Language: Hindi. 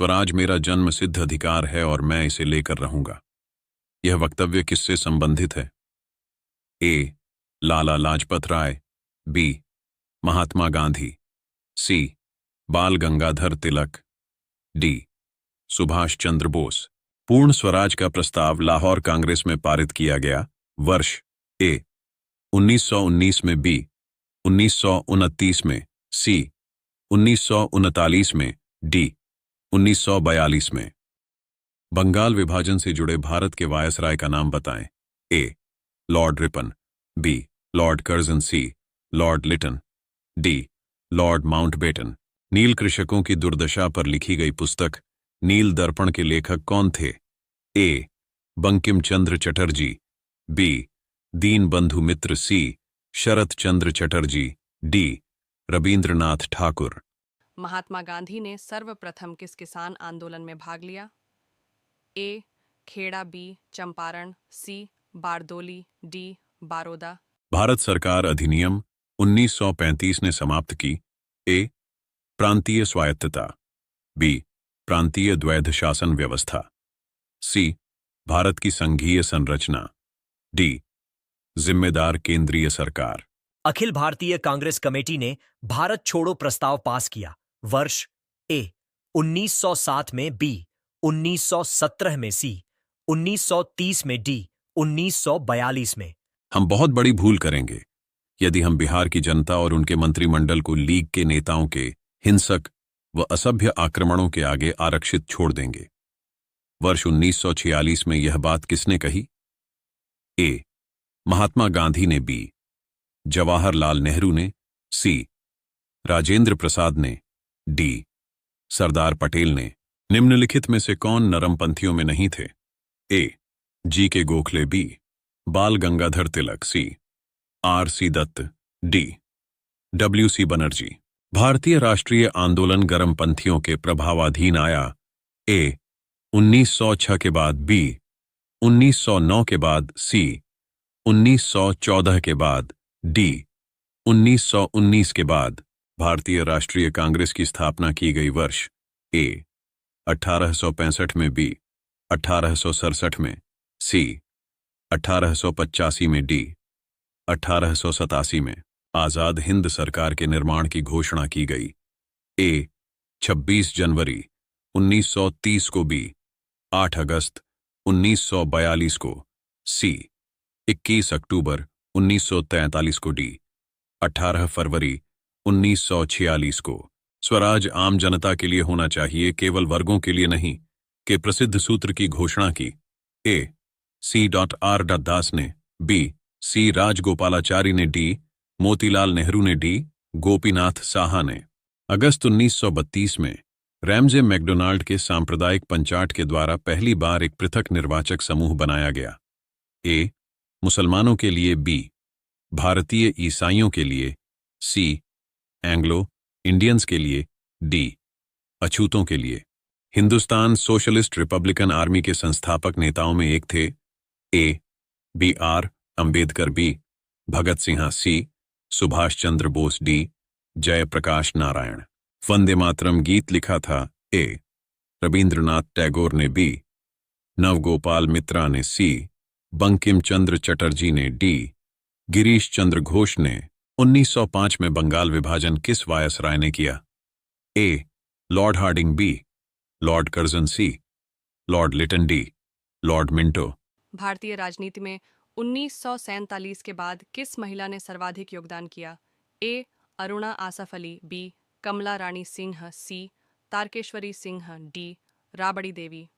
स्वराज मेरा जन्म सिद्ध अधिकार है और मैं इसे लेकर रहूंगा। यह वक्तव्य किससे संबंधित है? ए. लाला लाजपत राय, बी. महात्मा गांधी, सी. बाल गंगाधर तिलक, डी. सुभाष चंद्र बोस। पूर्ण स्वराज का प्रस्ताव लाहौर कांग्रेस में पारित किया गया वर्ष ए. 1919 में, बी. 1929 में, सी. 1939 में, डी. 1942 में। बंगाल विभाजन से जुड़े भारत के वायसराय का नाम बताएं। A. Lord Ripon, B. Lord Curzon, C. Lord Lytton, D. Lord Mountbatten. नील कृषकों की दुर्दशा पर लिखी गई पुस्तक नील दर्पण के लेखक कौन थे? ए. बंकिम चंद्र चटर्जी, बी. दीन बंधु मित्र, सी. शरत चंद्र चटर्जी, डी. रबींद्रनाथ ठाकुर। महात्मा गांधी ने सर्वप्रथम किस किसान आंदोलन में भाग लिया? ए. खेड़ा, बी. चंपारण, सी. बारदोली, डी. बारोदा। भारत सरकार अधिनियम 1935 ने समाप्त की। ए. प्रांतीय स्वायत्तता, बी. प्रांतीय द्वैध शासन व्यवस्था, सी. भारत की संघीय संरचना, डी. जिम्मेदार केंद्रीय सरकार। अखिल भारतीय कांग्रेस कमेटी ने भारत छोड़ो प्रस्ताव पास किया वर्ष ए. 1907 में, बी. 1917 में, सी. 1930 में, डी. 1942 में। हम बहुत बड़ी भूल करेंगे यदि हम बिहार की जनता और उनके मंत्रिमंडल को लीग के नेताओं के हिंसक व असभ्य आक्रमणों के आगे आरक्षित छोड़ देंगे। वर्ष 1946 में यह बात किसने कही? ए. महात्मा गांधी ने, बी. जवाहरलाल नेहरू ने, सी. राजेंद्र प्रसाद ने, डी. सरदार पटेल ने। निम्नलिखित में से कौन नरमपंथियों में नहीं थे? ए. जी के Gokhale, B. Bal Gangadhar Tilak, C. R C Dutt, D. W C Banerjee. भारतीय राष्ट्रीय आंदोलन गर्मपंथियों के प्रभावाधीन आया। ए. 1906 के बाद, बी. 1909 के बाद, सी. 1914 के बाद, डी. 1919 के बाद। भारतीय राष्ट्रीय कांग्रेस की स्थापना की गई वर्ष ए. 1865 में, बी. 1867 में, सी. 1885 में, डी. 1887 में। आजाद हिंद सरकार के निर्माण की घोषणा की गई। ए. 26 जनवरी 1930 को, बी. 8 अगस्त 1942 को, सी. 21 अक्टूबर 1943 को, डी. 18 फरवरी 1946 को। स्वराज आम जनता के लिए होना चाहिए, केवल वर्गों के लिए नहीं, के प्रसिद्ध सूत्र की घोषणा की। ए. सी. आर. दास ने, बी. सी. राजगोपालाचारी ने, डी. मोतीलाल नेहरू ने, डी. गोपीनाथ साहा ने। अगस्त 1932 में रैमजे मैकडोनाल्ड के सांप्रदायिक पंचाट के द्वारा पहली बार एक पृथक निर्वाचक समूह बनाया गया। ए. मुसलमानों के लिए, बी. भारतीय ईसाइयों के लिए, सी. एंग्लो इंडियंस के लिए, डी. अछूतों के लिए। हिंदुस्तान सोशलिस्ट रिपब्लिकन आर्मी के संस्थापक नेताओं में एक थे। A. B. R. Ambedkar, B. Bhagat Singh, C. Subhash Chandra Bose, D. Jayaprakash Narayan. Vande Mataram गीत लिखा था। ए. रबींद्रनाथ टैगोर ने, बी. नवगोपाल मित्रा ने, सी. बंकिम चंद्र चटर्जी ने, डी. गिरीश चंद्र घोष ने। 1905 में बंगाल विभाजन किस वायसराय ने किया? A. Lord Hardinge, B. Lord Curzon, C. Lord Lytton, D. Lord Minto. भारतीय राजनीति में 1947 के बाद किस महिला ने सर्वाधिक योगदान किया? ए. अरुणा आसफ अली, बी. कमला रानी सिंह, सी. तारकेश्वरी सिंह, डी. राबड़ी देवी।